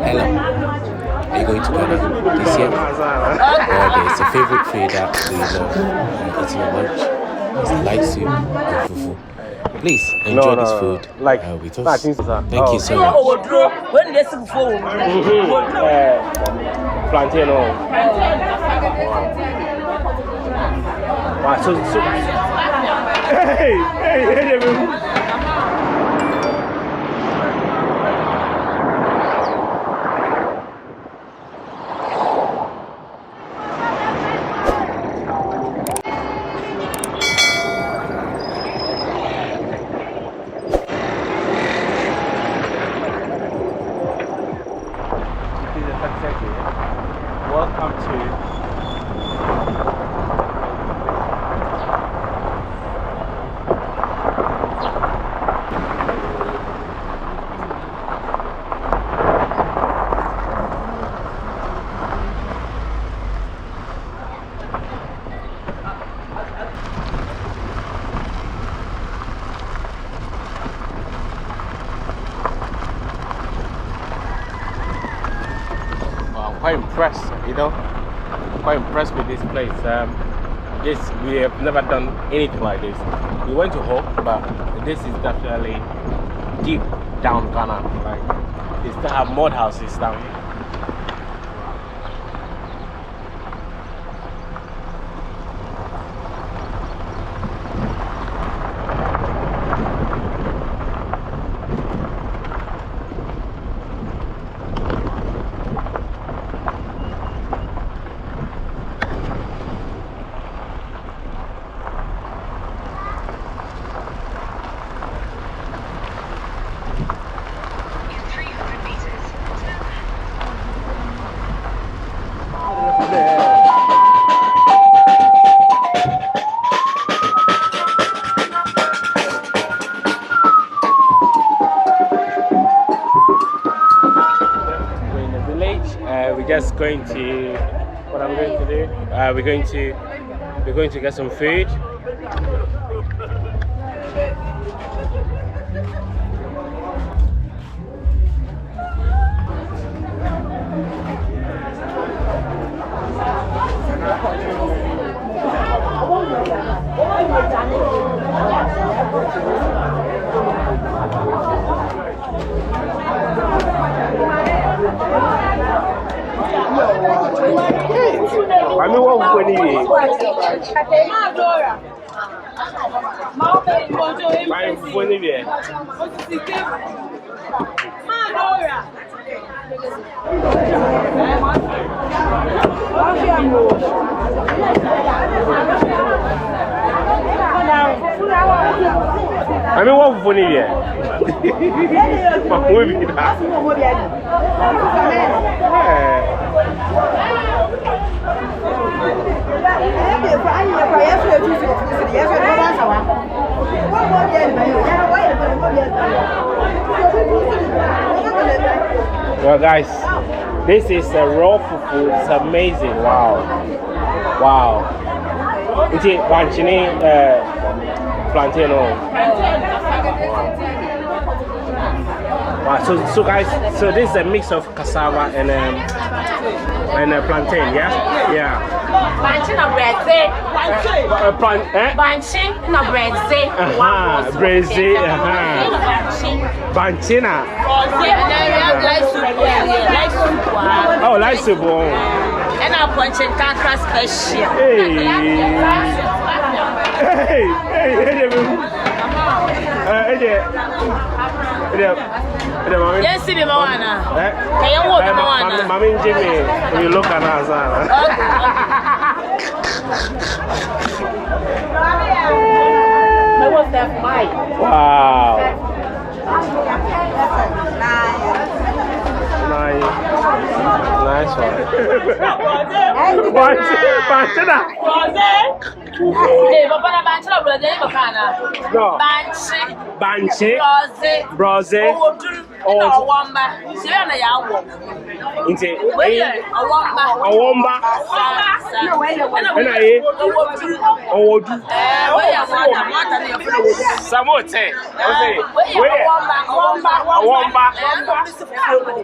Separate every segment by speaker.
Speaker 1: Hello. Are you going to Ghana this year? There's a favorite food that we love eating at lunch. It's light soup and fufu. Please enjoy this food with us. Thank you so much.
Speaker 2: When they see fufu,
Speaker 3: plantain. Wow, so hey. Welcome to I'm quite impressed, quite impressed with this place. We have never done anything like this. We went to Hope, but this is definitely deep down Ghana. Like, they still have mud houses down here. We're just going to, what are we going to do? We're going to get some food. I mean, what would you eat? I mean, what would you eat? Well, guys, this is a raw fufu. It's amazing. Wow. It's a plantain. Wow. So guys, so this is a mix of cassava and plantain. Yeah.
Speaker 2: Banchin na breze. Banchin na breze.
Speaker 3: Breze. Banchina. Oh, light soup.
Speaker 2: And I punch in kakra special. Yes, see me, Mawana. Can you walk, Mawana?
Speaker 3: Mommy and Jimmy, you look at us.
Speaker 2: What's that fight?
Speaker 3: Wow. Nice one. Banche. Brose.
Speaker 2: Awamba. Say na ya wo.
Speaker 3: Nti.
Speaker 2: Awamba.
Speaker 3: Awamba. Owodu. Samote. Awamba.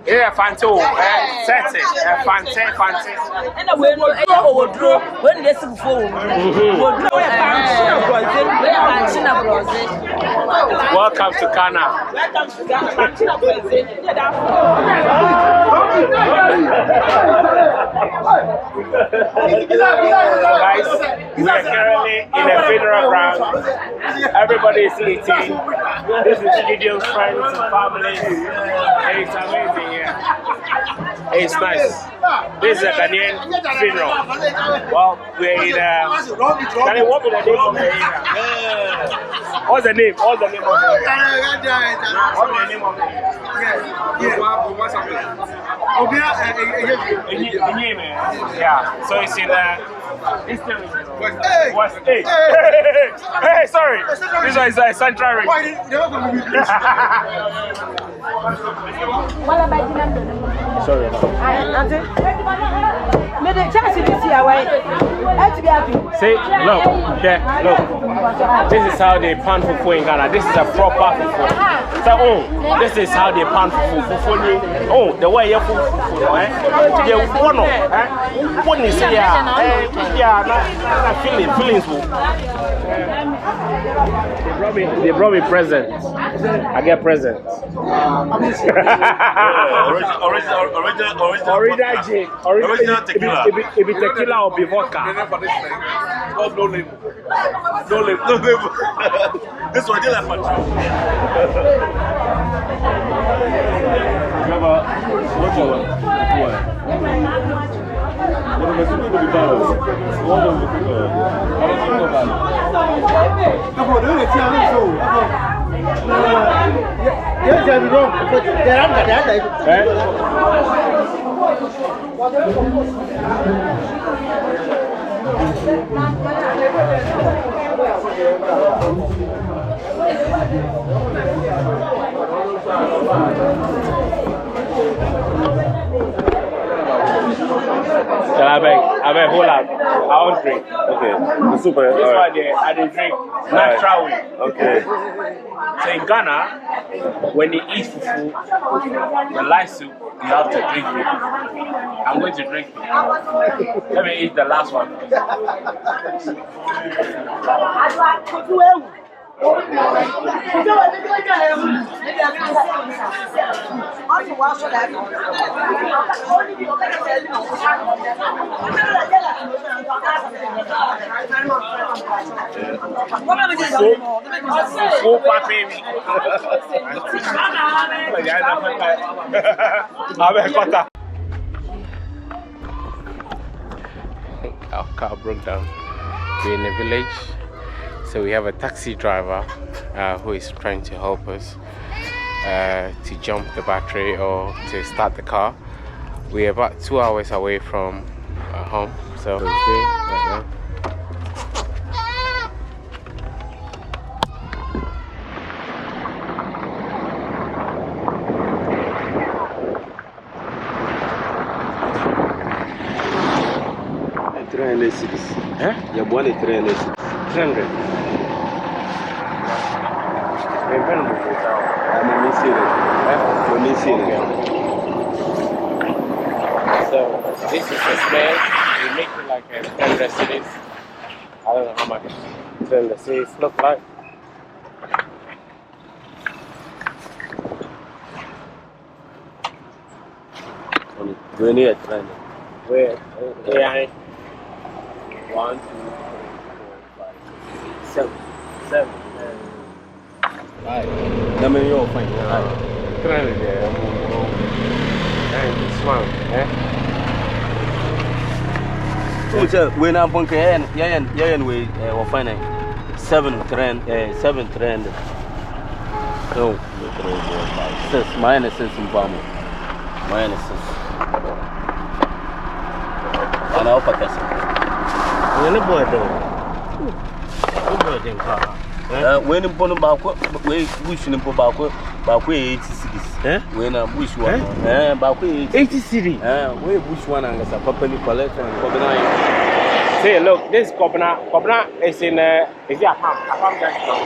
Speaker 3: Yeah, fanto. Sete. Fante.
Speaker 2: And we know Owodu when they see before.
Speaker 3: Welcome to Ghana. Guys, we are currently in a funeral ground. Everybody is eating. This is Gideon's friends and family. It's amazing here. It's nice. This is a Ghanaian funeral. Well, we're in can I walk with the name of the area? What's the name? What's the name of the area? What's the name of the area? Yeah. So it's in Eastern West. Hey, sorry. This one is Central Region. Sorry. Say, look. This is how they pan fufu in Ghana. This is a proper fufu. So, this is how they pan fufu. The way you fufu, feelings. They brought me presents. I get presents. Original gin. Original tequila. If it's tequila or be vodka. No label. This one just like what you want? I beg, hold up. I won't drink. Okay. Super. This one there, I didn't drink naturally. Okay. So in Ghana, when they eat fufu, the light soup, you have to drink it. I'm going to drink it. Let me eat the last one. Our car broke down. We're in a village, so we have a taxi driver who is trying to help us to jump the battery or to start the car. We're about 2 hours away from home, so it's there right now. Huh?
Speaker 4: You're born at 300.
Speaker 3: 300. So this is a snail. We make it like a 300 cities. I don't know how much 300 cities look like.
Speaker 4: We're near 300.
Speaker 3: Where? AI. 1, 2, 4, 5, 6, 7. Right.
Speaker 4: Number you're fine.
Speaker 3: 300 there. And this one,
Speaker 4: We're not bunker and we were finding 7 trend, 7 trend. No, 6 minus 6 in Palm. Minus 6. And I'll pack us.
Speaker 3: When the boy though.
Speaker 4: When in Ponum Balco, we shouldn't put back. Bakwe 80 cities. When a bush one. Bakwe
Speaker 3: 80 city.
Speaker 4: We bush one and as a properly collect and
Speaker 3: Say, look, this Kobna is in is here Apam Junction.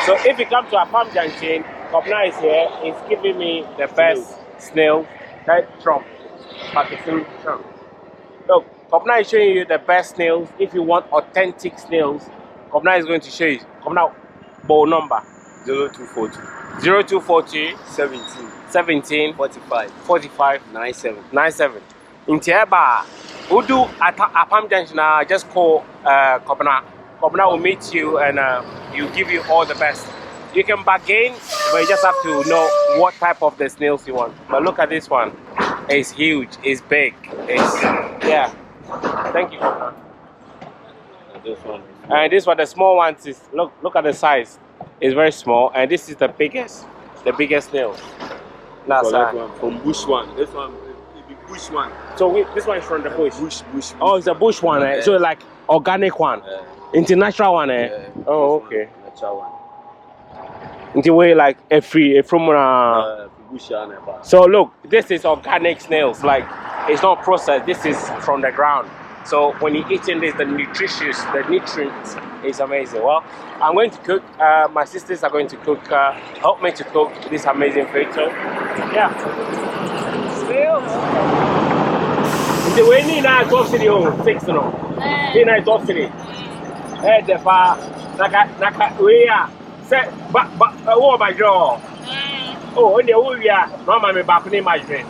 Speaker 3: So if you come to Apam Junction, Kobna is here. It's giving me the best snail that Trump, Pakistan Trump. Look, Kobna is showing you the best snails. If you want authentic snails, Kobna is going to show you. Kobna, bowl number 0242 17 45 97. In Tiaba, who do at Apam Junction, just call Kobna. Kobna will meet you and he'll give you all the best. You can bargain, but you just have to know what type of the snails you want. But look at this one. It's huge, it's big, yeah. Thank you, Kobna.
Speaker 4: this one.
Speaker 3: And this one, the small ones is look at the size. It's very small, and this is the biggest snail. That's
Speaker 4: from bush one. This one is bush one.
Speaker 3: So this one is from the bush.
Speaker 4: Bush.
Speaker 3: Oh, it's a bush one.
Speaker 4: Yeah.
Speaker 3: So like organic one, international one.
Speaker 4: Yeah.
Speaker 3: Oh, okay.
Speaker 4: Natural one.
Speaker 3: Into way like a from
Speaker 4: bush.
Speaker 3: So look, this is organic snails. Like it's not processed. This is from the ground. So when you eat in this, the nutrients is amazing. Well, I'm going to cook. My sisters are going to cook. Help me to cook this amazing food. So yeah, snails. The way you need 12 city home 6 no. You need 12 city. The far naka we are set but what my jaw. Oh, and the we are. Mama me back in my dream.